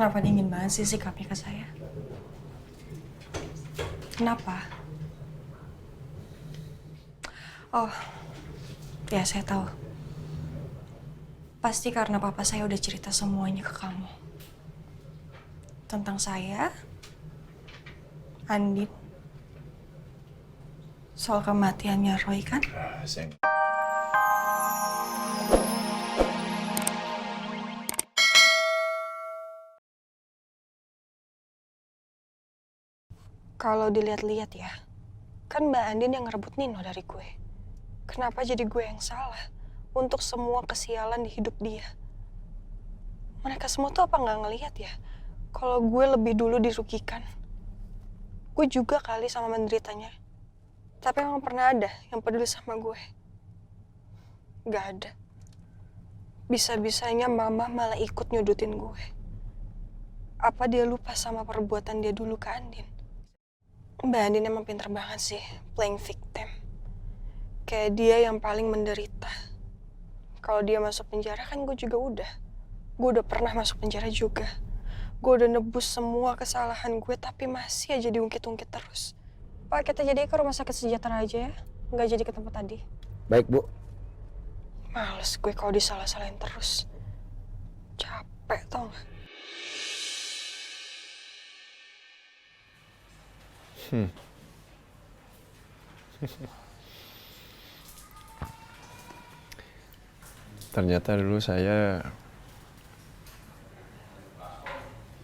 Kenapa dingin banget sih sikapnya ke saya? Kenapa? Oh, ya saya tahu. Pasti karena papa saya udah cerita semuanya ke kamu. Tentang saya, Andin, soal kematiannya Roy kan? Kalau dilihat-lihat ya, kan Mbak Andin yang ngerebut Nino dari gue. Kenapa jadi gue yang salah untuk semua kesialan di hidup dia? Mereka semua tuh apa nggak ngelihat ya? Kalau gue lebih dulu dirugikan. Gue juga kali sama menderitanya. Tapi emang pernah ada yang peduli sama gue? Gak ada. Bisa-bisanya mama malah ikut nyudutin gue. Apa dia lupa sama perbuatan dia dulu ke Andin? Mbak Andin emang pinter banget sih playing victim. Kayak dia yang paling menderita. Kalau dia masuk penjara kan gue juga udah. Gue udah pernah masuk penjara juga. Gue udah nebus semua kesalahan gue tapi masih aja diungkit-ungkit terus. Pak, kita jadi ke rumah sakit sejahtera aja ya. Nggak jadi ke tempat tadi. Baik, Bu. Males gue kalau disalah-salahin terus. Capek tau gak? Ternyata dulu saya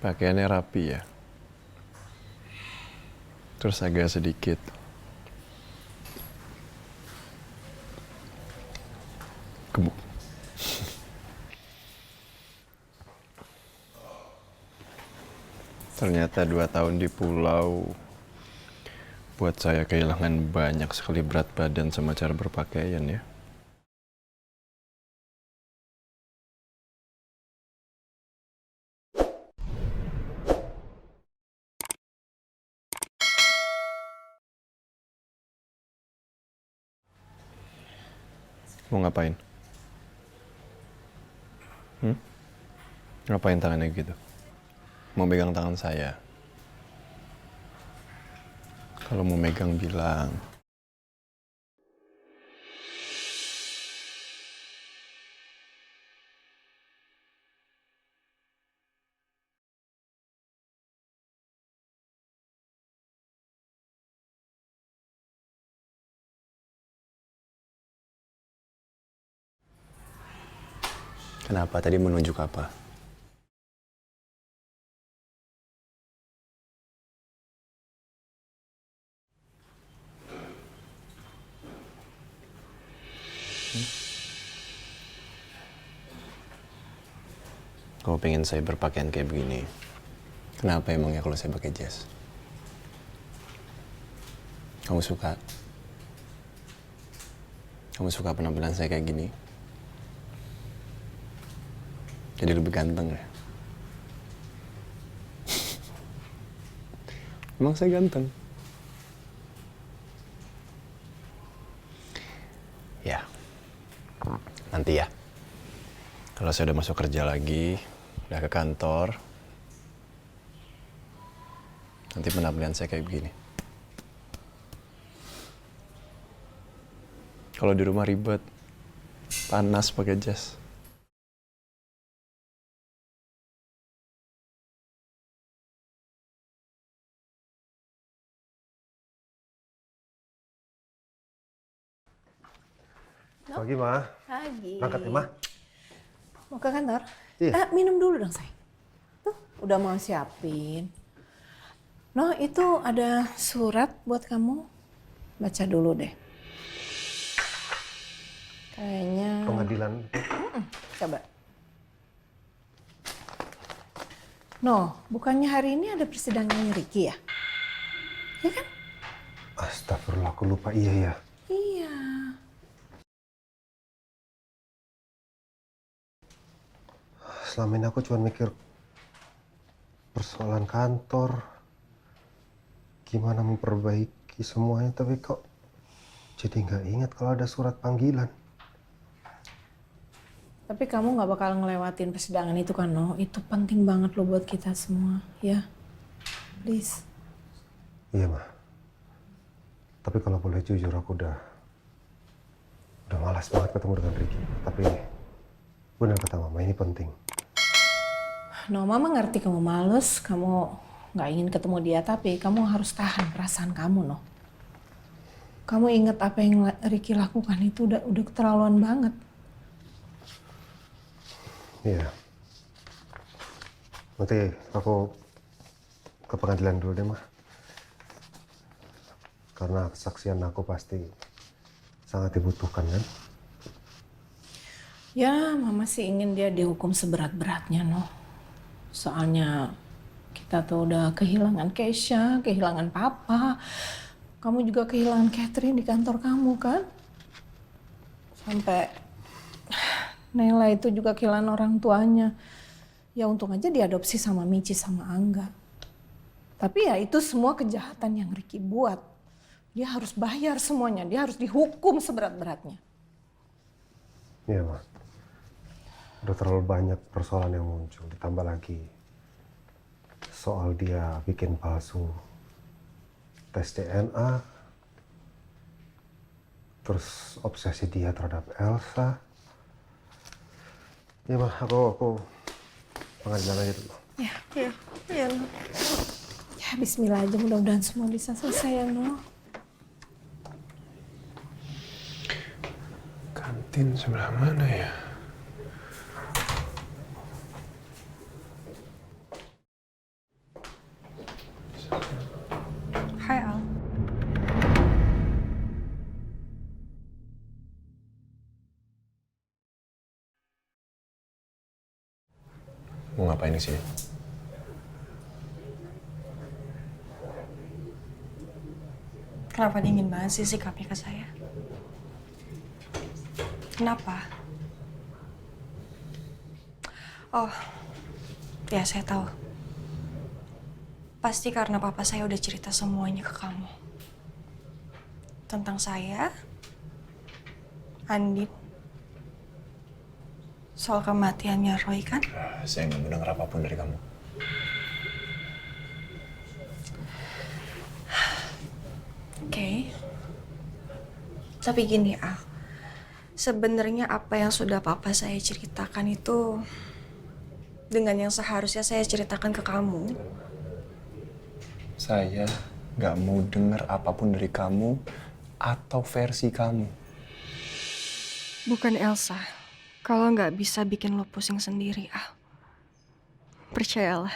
pakaiannya rapi ya. Terus agak sedikit gebuk. Ternyata 2 tahun di pulau buat saya kehilangan banyak sekali berat badan sama cara berpakaian ya. Mau ngapain? Ngapain tangannya gitu? Mau megang tangan saya? Kalau mau megang bilang. Kenapa? Tadi menunjuk apa? Kamu pengen saya berpakaian kayak begini? Kenapa emangnya kalau saya pakai jas? Kamu suka? Kamu suka penampilan saya kayak gini? Jadi lebih ganteng ya? Emang saya ganteng? Ya, nanti ya. Kalau saya udah masuk kerja lagi, udah ke kantor, nanti penampilan saya kayak begini. Kalau di rumah ribet, panas pakai jas. Pagi, Ma. Pagi. Berangkat ya, Ma? Mau ke kantor? Iya. Minum dulu dong, sayang. Tuh, udah mau siapin. No, itu ada surat buat kamu. Baca dulu deh. Kayaknya... Pengadilan. Coba. No, bukannya hari ini ada persidangan Ricky ya? Ya kan? Astagfirullah, aku lupa. Iya, ya. Iya. Selama ini aku cuma mikir persoalan kantor, gimana memperbaiki semuanya, tapi kok jadi nggak ingat kalau ada surat panggilan. Tapi kamu nggak bakal ngelewatin persidangan itu kan, no? Itu penting banget loh buat kita semua, ya. Please. Iya, Ma. Tapi kalau boleh jujur, aku udah malas banget ketemu dengan Ricky. Tapi benar kata Mama, ini penting. No, Mama ngerti kamu males, kamu nggak ingin ketemu dia, tapi kamu harus tahan perasaan kamu, no. Kamu ingat apa yang Ricky lakukan itu udah keterlaluan banget. Iya. Nanti aku ke pengadilan dulu deh, Ma. Karena kesaksian aku pasti sangat dibutuhkan, kan? Ya, Mama sih ingin dia dihukum seberat-beratnya, no. Soalnya kita tuh udah kehilangan Keisha, kehilangan Papa. Kamu juga kehilangan Catherine di kantor kamu, kan? Sampai Naila itu juga kehilangan orang tuanya. Ya untung aja diadopsi sama Michi sama Angga. Tapi ya itu semua kejahatan yang Ricky buat. Dia harus bayar semuanya, dia harus dihukum seberat-beratnya. Iya, Ma. Udah terlalu banyak persoalan yang muncul. Ditambah lagi soal dia bikin palsu tes DNA. Terus obsesi dia terhadap Elsa. Iya, Ma. Aku pengadilan aja dulu. Ya. Ya bismillah aja, mudah-mudahan semua bisa selesai ya, no. Kantin sebelah mana ya? Hai Al. Mau ngapain di sini? Kenapa dingin banget sih sikapnya ke saya? Kenapa? Oh, ya saya tahu. Pasti karena papa saya udah cerita semuanya ke kamu. Tentang saya, Andin, soal kematiannya Roy, kan? Saya nggak mendengar apapun dari kamu. Oke. Tapi gini, Al. Sebenarnya apa yang sudah papa saya ceritakan itu dengan yang seharusnya saya ceritakan ke kamu. Saya nggak mau dengar apapun dari kamu atau versi kamu. Bukan Elsa. Kalau nggak bisa bikin lo pusing sendiri, Al. Percayalah,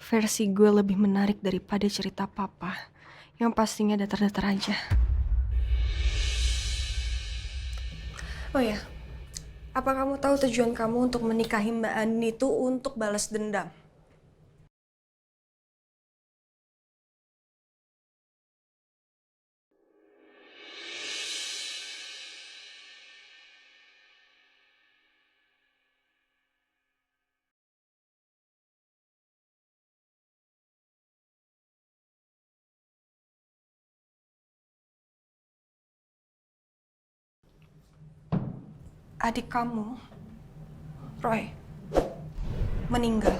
versi gue lebih menarik daripada cerita papa yang pastinya datar-datar aja. Oh ya, apa kamu tahu tujuan kamu untuk menikahi Mbak Andin itu untuk balas dendam? Adik kamu, Roy, meninggal.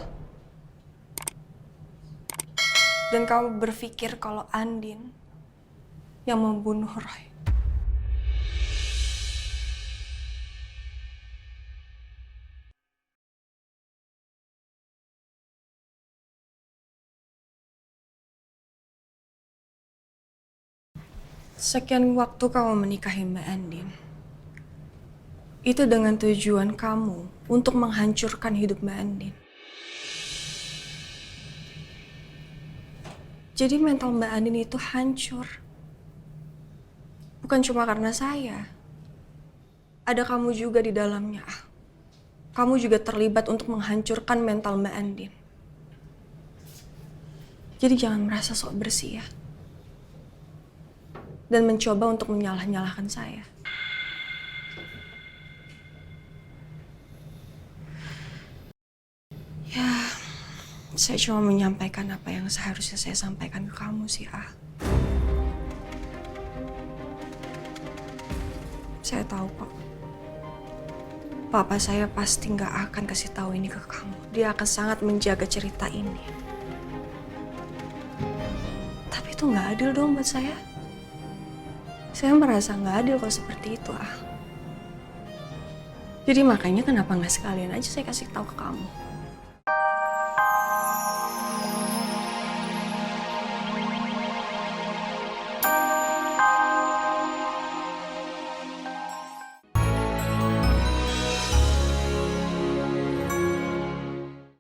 Dan kamu berpikir kalau Andin yang membunuh Roy. Sekian waktu kamu menikahi Mbak Andin. Itu dengan tujuan kamu untuk menghancurkan hidup Mbak Andin. Jadi mental Mbak Andin itu hancur. Bukan cuma karena saya. Ada kamu juga di dalamnya. Kamu juga terlibat untuk menghancurkan mental Mbak Andin. Jadi jangan merasa sok bersih ya. Dan mencoba untuk menyalah-nyalahkan saya. Ya, saya cuma menyampaikan apa yang seharusnya saya sampaikan ke kamu sih, Saya tahu kok. papa saya pasti nggak akan kasih tahu ini ke kamu. Dia akan sangat menjaga cerita ini. Tapi itu nggak adil dong buat saya. Saya merasa nggak adil kalau seperti itu, Al. Jadi makanya kenapa nggak sekalian aja saya kasih tahu ke kamu.